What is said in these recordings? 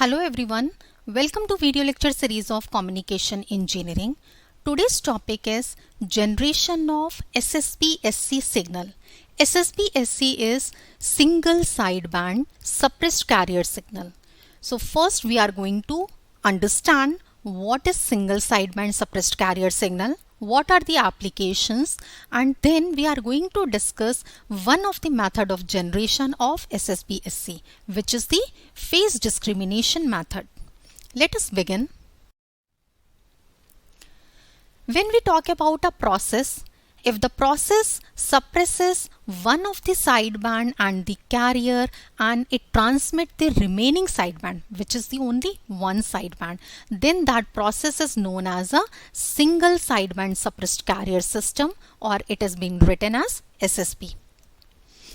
Hello everyone, welcome to video lecture series of Communication Engineering. Today's topic is generation of SSB-SC signal. SSB-SC is single sideband suppressed carrier signal. So first we are going to understand what is single sideband suppressed carrier signal, what are the applications, and then we are going to discuss one of the method of generation of SSB-SC, which is the phase discrimination method. Let us begin. When we talk about a process, if the process suppresses one of the sideband and the carrier and it transmits the remaining sideband, which is the only one sideband, then that process is known as a single sideband suppressed carrier system, or it is being written as SSB.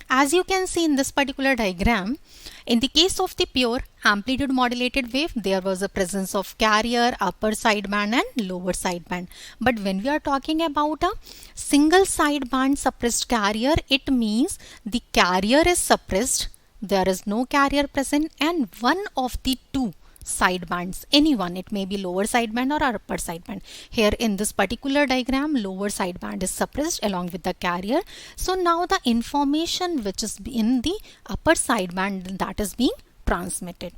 As you can see in this particular diagram, in the case of the pure amplitude modulated wave, there was a presence of carrier, upper sideband and lower sideband. But when we are talking about a single sideband suppressed carrier, it means the carrier is suppressed, there is no carrier present, and one of the two sidebands, anyone, it may be lower sideband or upper sideband. Here in this particular diagram, lower sideband is suppressed along with the carrier. So now the information which is in the upper sideband, that is being transmitted.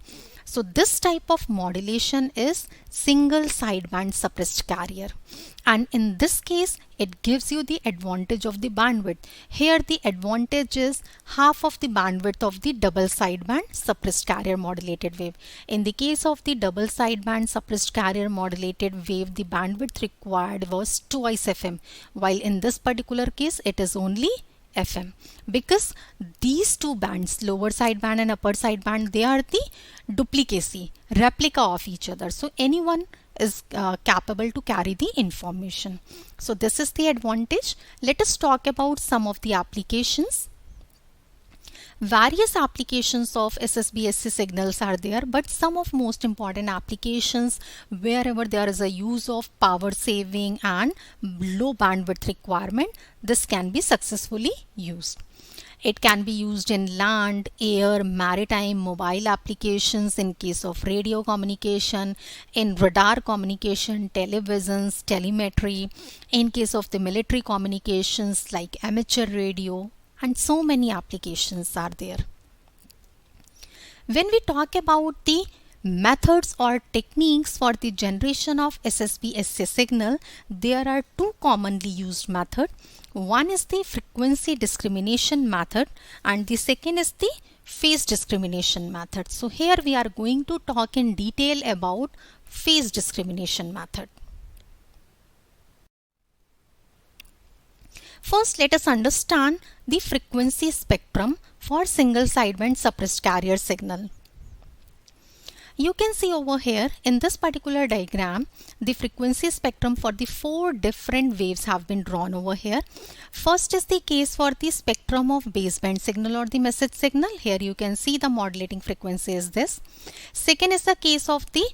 So this type of modulation is single sideband suppressed carrier, and in this case it gives you the advantage of the bandwidth. Here the advantage is half of the bandwidth of the double sideband suppressed carrier modulated wave. In the case of the double sideband suppressed carrier modulated wave, the bandwidth required was twice FM, while in this particular case it is only FM, because these two bands, lower sideband and upper sideband, they are the duplicacy, replica of each other. So anyone is capable to carry the information. So this is the advantage. Let us talk about some of the applications. Various applications of SSB-SC signals are there, but some of most important applications wherever there is a use of power saving and low bandwidth requirement, this can be successfully used. It can be used in land, air, maritime, mobile applications, in case of radio communication, in radar communication, televisions, telemetry, in case of the military communications like amateur radio, and so many applications are there. When we talk about the methods or techniques for the generation of SSB-SC signal, there are two commonly used methods. One is the frequency discrimination method and the second is the phase discrimination method. So here we are going to talk in detail about phase discrimination method. First, let us understand the frequency spectrum for single sideband suppressed carrier signal. You can see over here in this particular diagram, the frequency spectrum for the four different waves have been drawn over here. First is the case for the spectrum of baseband signal or the message signal. Here you can see the modulating frequency is this. Second is the case of the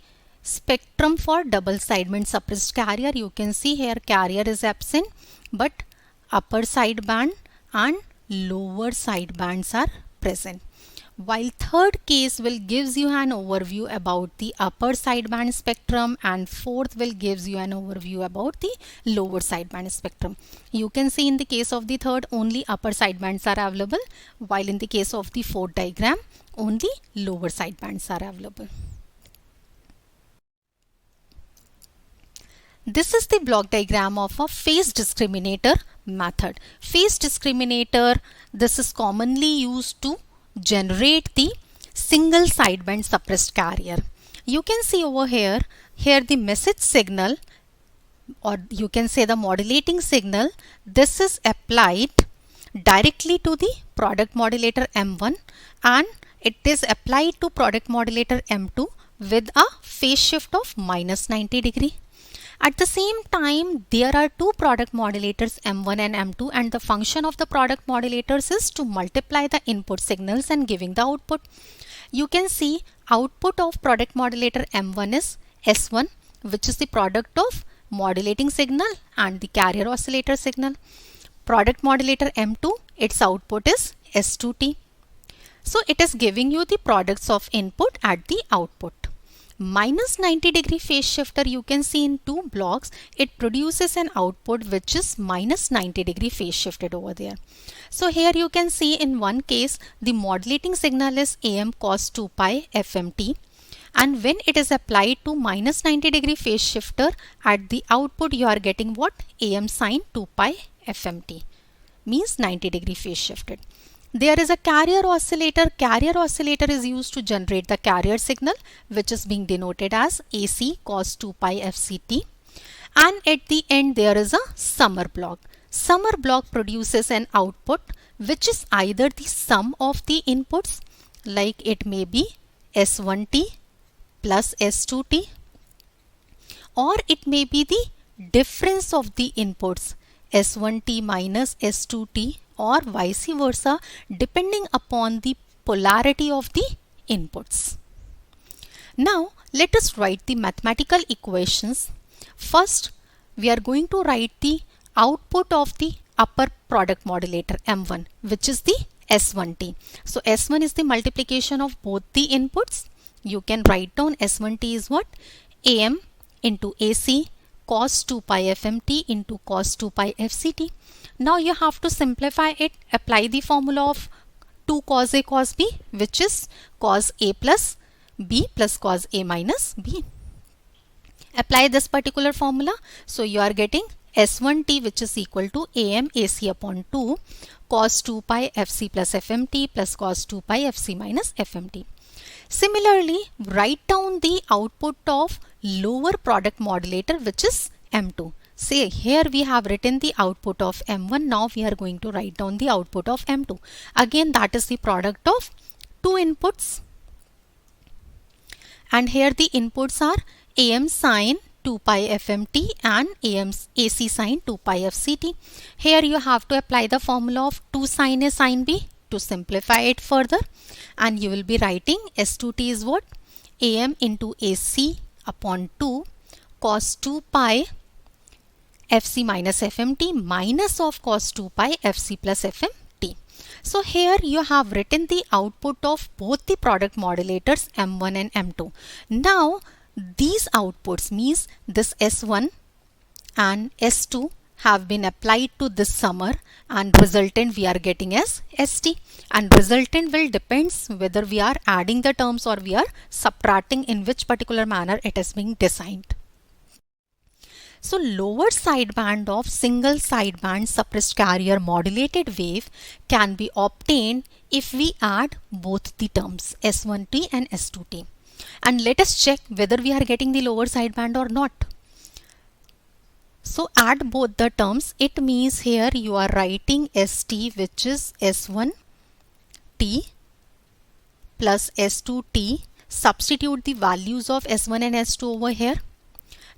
spectrum for double sideband suppressed carrier. You can see here carrier is absent, but upper sideband and lower sidebands are present. While third case will gives you an overview about the upper sideband spectrum, and fourth will gives you an overview about the lower sideband spectrum. You can see in the case of the third only upper sidebands are available, while in the case of the fourth diagram only lower sidebands are available. This is the block diagram of a phase discriminator method. Phase discriminator, this is commonly used to generate the single sideband suppressed carrier. You can see over here the message signal, or you can say the modulating signal, this is applied directly to the product modulator M1 and it is applied to product modulator M2 with a phase shift of -90 degree. At the same time, there are two product modulators M1 and M2, and the function of the product modulators is to multiply the input signals and giving the output. You can see output of product modulator M1 is S1, which is the product of modulating signal and the carrier oscillator signal. Product modulator M2, its output is S2T. So it is giving you the products of input at the output. Minus 90 degree phase shifter, you can see in two blocks, it produces an output which is minus 90 degree phase shifted over there. So here you can see in one case, the modulating signal is AM cos 2 pi FMT. And when it is applied to minus 90 degree phase shifter, at the output you are getting what? AM sin 2 pi FMT, means 90 degree phase shifted. There is a carrier oscillator. Carrier oscillator is used to generate the carrier signal, which is being denoted as AC cos 2 pi FCT. And at the end there is a summer block. Summer block produces an output which is either the sum of the inputs, like it may be S1T plus S2T, or it may be the difference of the inputs, S1T minus S2T, or vice versa, depending upon the polarity of the inputs. Now let us write the mathematical equations. First, we are going to write the output of the upper product modulator M1, which is the S1T. So S1 is the multiplication of both the inputs. You can write down S1T is what? AM into AC cos 2 pi FMT into cos 2 pi FCT. Now you have to simplify it. Apply the formula of 2 cos A cos B, which is cos A plus B plus cos A minus B. Apply this particular formula. So you are getting S1T, which is equal to AM AC upon 2 cos 2 pi FC plus FMT plus cos 2 pi FC minus FMT. Similarly, write down the output of lower product modulator, which is M2. Say here we have written the output of M1. Now we are going to write down the output of M2. Again, that is the product of two inputs. And here the inputs are AM sin 2 pi FMT and AM AC sin 2 pi FCT. Here you have to apply the formula of 2 sin A sin B to simplify it further, and you will be writing S2T is what? AM into AC upon 2 cos 2 pi FC minus FMT minus of cos 2 pi FC plus FMT. So here you have written the output of both the product modulators M1 and M2. Now these outputs, means this S1 and S2, have been applied to this summer, and resultant we are getting as ST, and resultant will depends whether we are adding the terms or we are subtracting, in which particular manner it is being designed. So lower sideband of single sideband suppressed carrier modulated wave can be obtained if we add both the terms S1T and S2T. And let us check whether we are getting the lower sideband or not. So add both the terms. It means here you are writing ST, which is S1T plus S2T. Substitute the values of S1 and S2 over here.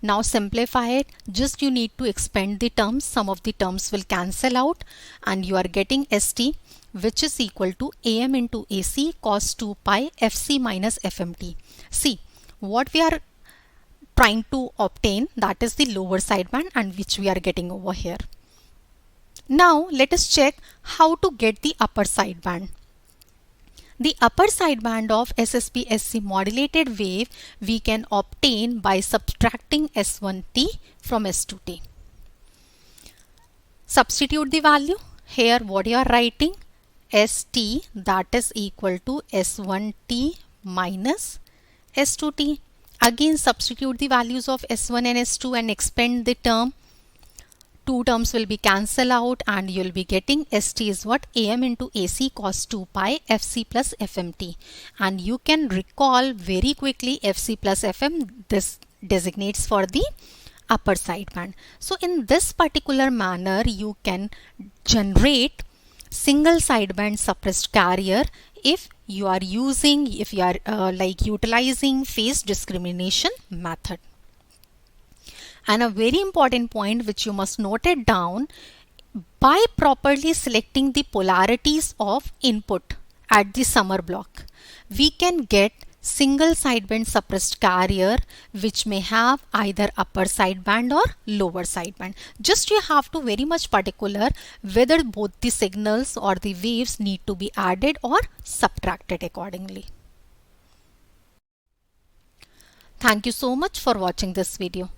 Now simplify it. Just you need to expand the terms. Some of the terms will cancel out, and you are getting ST, which is equal to AM into AC cos 2 pi FC minus FMT. See, what we are trying to obtain, that is the lower sideband, and which we are getting over here. Now let us check how to get the upper sideband. The upper sideband of SSPSC modulated wave we can obtain by subtracting S1T from S2T. Substitute the value. Here what you are writing, ST, that is equal to S1T minus S2T. Again substitute the values of S1 and S2 and expand the term. Two terms will be cancelled out, and you will be getting ST is what? AM into AC cos 2 pi FC plus FMT. And you can recall very quickly FC plus FM, this designates for the upper sideband. So in this particular manner you can generate single sideband suppressed carrier if you are utilizing phase discrimination method. And a very important point which you must note it down, by properly selecting the polarities of input at the summer block, we can get single sideband suppressed carrier which may have either upper sideband or lower sideband. Just you have to very much particular whether both the signals or the waves need to be added or subtracted accordingly. Thank you so much for watching this video.